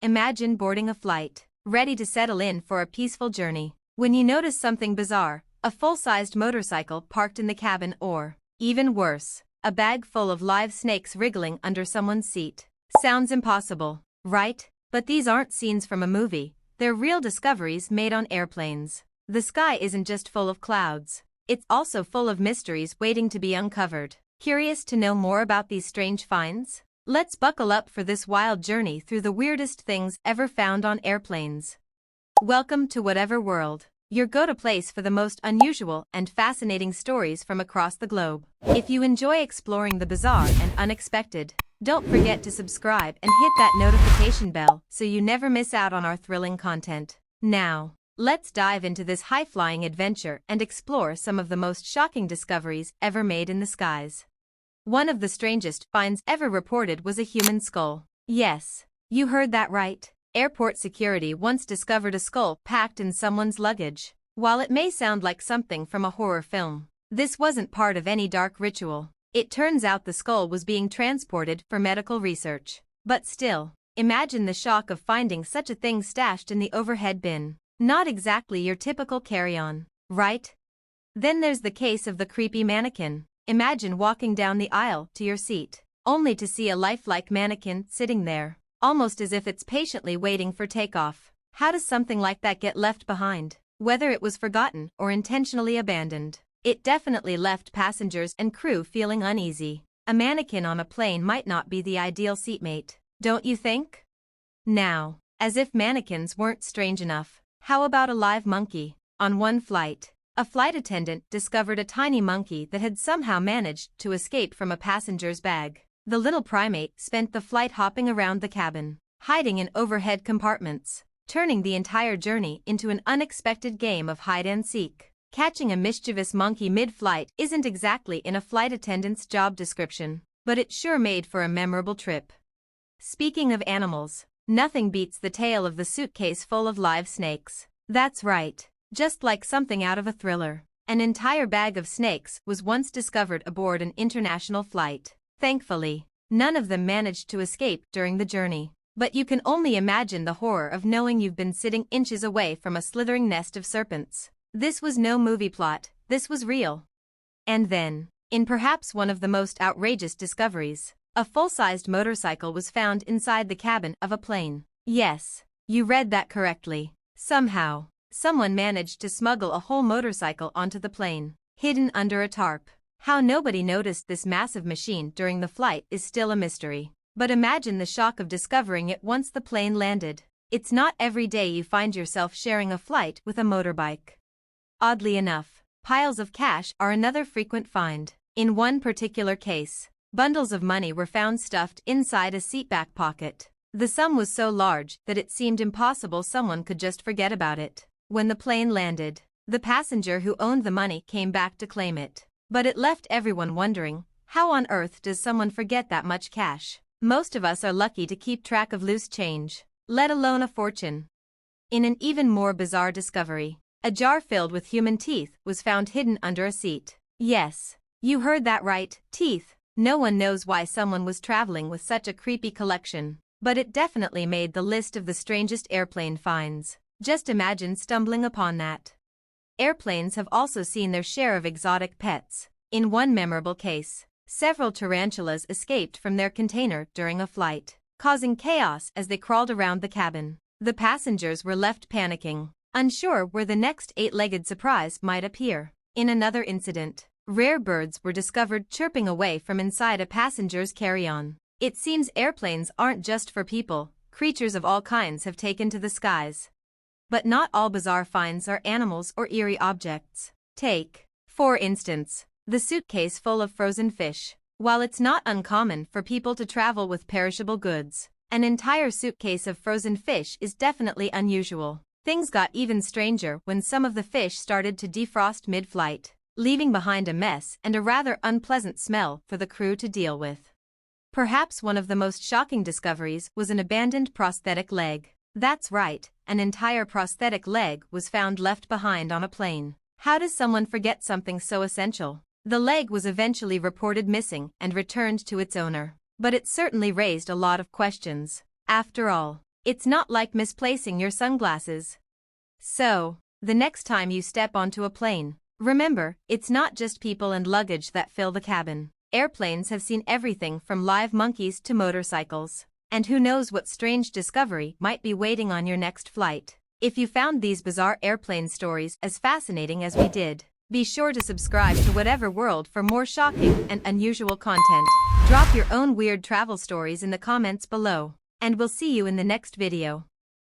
Imagine boarding a flight, ready to settle in for a peaceful journey, when you notice something bizarre, a full-sized motorcycle parked in the cabin or, even worse, a bag full of live snakes wriggling under someone's seat. Sounds impossible, right? But these aren't scenes from a movie, they're real discoveries made on airplanes. The sky isn't just full of clouds, it's also full of mysteries waiting to be uncovered. Curious to know more about these strange finds? Let's buckle up for this wild journey through the weirdest things ever found on airplanes. Welcome to Whatever World, your go-to place for the most unusual and fascinating stories from across the globe. If you enjoy exploring the bizarre and unexpected, don't forget to subscribe and hit that notification bell so you never miss out on our thrilling content. Now, let's dive into this high-flying adventure and explore some of the most shocking discoveries ever made in the skies. One of the strangest finds ever reported was a human skull. Yes, you heard that right. Airport security once discovered a skull packed in someone's luggage. While it may sound like something from a horror film, this wasn't part of any dark ritual. It turns out the skull was being transported for medical research. But still, imagine the shock of finding such a thing stashed in the overhead bin. Not exactly your typical carry-on, right? Then there's the case of the creepy mannequin. Imagine walking down the aisle to your seat, only to see a lifelike mannequin sitting there, almost as if it's patiently waiting for takeoff. How does something like that get left behind? Whether it was forgotten or intentionally abandoned, it definitely left passengers and crew feeling uneasy. A mannequin on a plane might not be the ideal seatmate, don't you think? Now, as if mannequins weren't strange enough, how about a live monkey? On one flight, a flight attendant discovered a tiny monkey that had somehow managed to escape from a passenger's bag. The little primate spent the flight hopping around the cabin, hiding in overhead compartments, turning the entire journey into an unexpected game of hide-and-seek. Catching a mischievous monkey mid-flight isn't exactly in a flight attendant's job description, but it sure made for a memorable trip. Speaking of animals, nothing beats the tale of the suitcase full of live snakes. That's right. Just like something out of a thriller, an entire bag of snakes was once discovered aboard an international flight. Thankfully, none of them managed to escape during the journey. But you can only imagine the horror of knowing you've been sitting inches away from a slithering nest of serpents. This was no movie plot, this was real. And then, in perhaps one of the most outrageous discoveries, a full-sized motorcycle was found inside the cabin of a plane. Yes, you read that correctly. Somehow, someone managed to smuggle a whole motorcycle onto the plane, hidden under a tarp. How nobody noticed this massive machine during the flight is still a mystery. But imagine the shock of discovering it once the plane landed. It's not every day you find yourself sharing a flight with a motorbike. Oddly enough, piles of cash are another frequent find. In one particular case, bundles of money were found stuffed inside a seatback pocket. The sum was so large that it seemed impossible someone could just forget about it. When the plane landed, the passenger who owned the money came back to claim it. But it left everyone wondering, how on earth does someone forget that much cash? Most of us are lucky to keep track of loose change, let alone a fortune. In an even more bizarre discovery, a jar filled with human teeth was found hidden under a seat. Yes, you heard that right, teeth. No one knows why someone was traveling with such a creepy collection, but it definitely made the list of the strangest airplane finds. Just imagine stumbling upon that. Airplanes have also seen their share of exotic pets. In one memorable case, several tarantulas escaped from their container during a flight, causing chaos as they crawled around the cabin. The passengers were left panicking, unsure where the next eight-legged surprise might appear. In another incident, rare birds were discovered chirping away from inside a passenger's carry-on. It seems airplanes aren't just for people, creatures of all kinds have taken to the skies. But not all bizarre finds are animals or eerie objects. Take, for instance, the suitcase full of frozen fish. While it's not uncommon for people to travel with perishable goods, an entire suitcase of frozen fish is definitely unusual. Things got even stranger when some of the fish started to defrost mid-flight, leaving behind a mess and a rather unpleasant smell for the crew to deal with. Perhaps one of the most shocking discoveries was an abandoned prosthetic leg. That's right, an entire prosthetic leg was found left behind on a plane. How does someone forget something so essential? The leg was eventually reported missing and returned to its owner, but it certainly raised a lot of questions. After all, It's not like misplacing your sunglasses. So, the next time you step onto a plane, remember, it's not just people and luggage that fill the cabin. Airplanes have seen everything from live monkeys to motorcycles. And who knows what strange discovery might be waiting on your next flight. If you found these bizarre airplane stories as fascinating as we did, be sure to subscribe to Whatever World for more shocking and unusual content. Drop your own weird travel stories in the comments below, and we'll see you in the next video.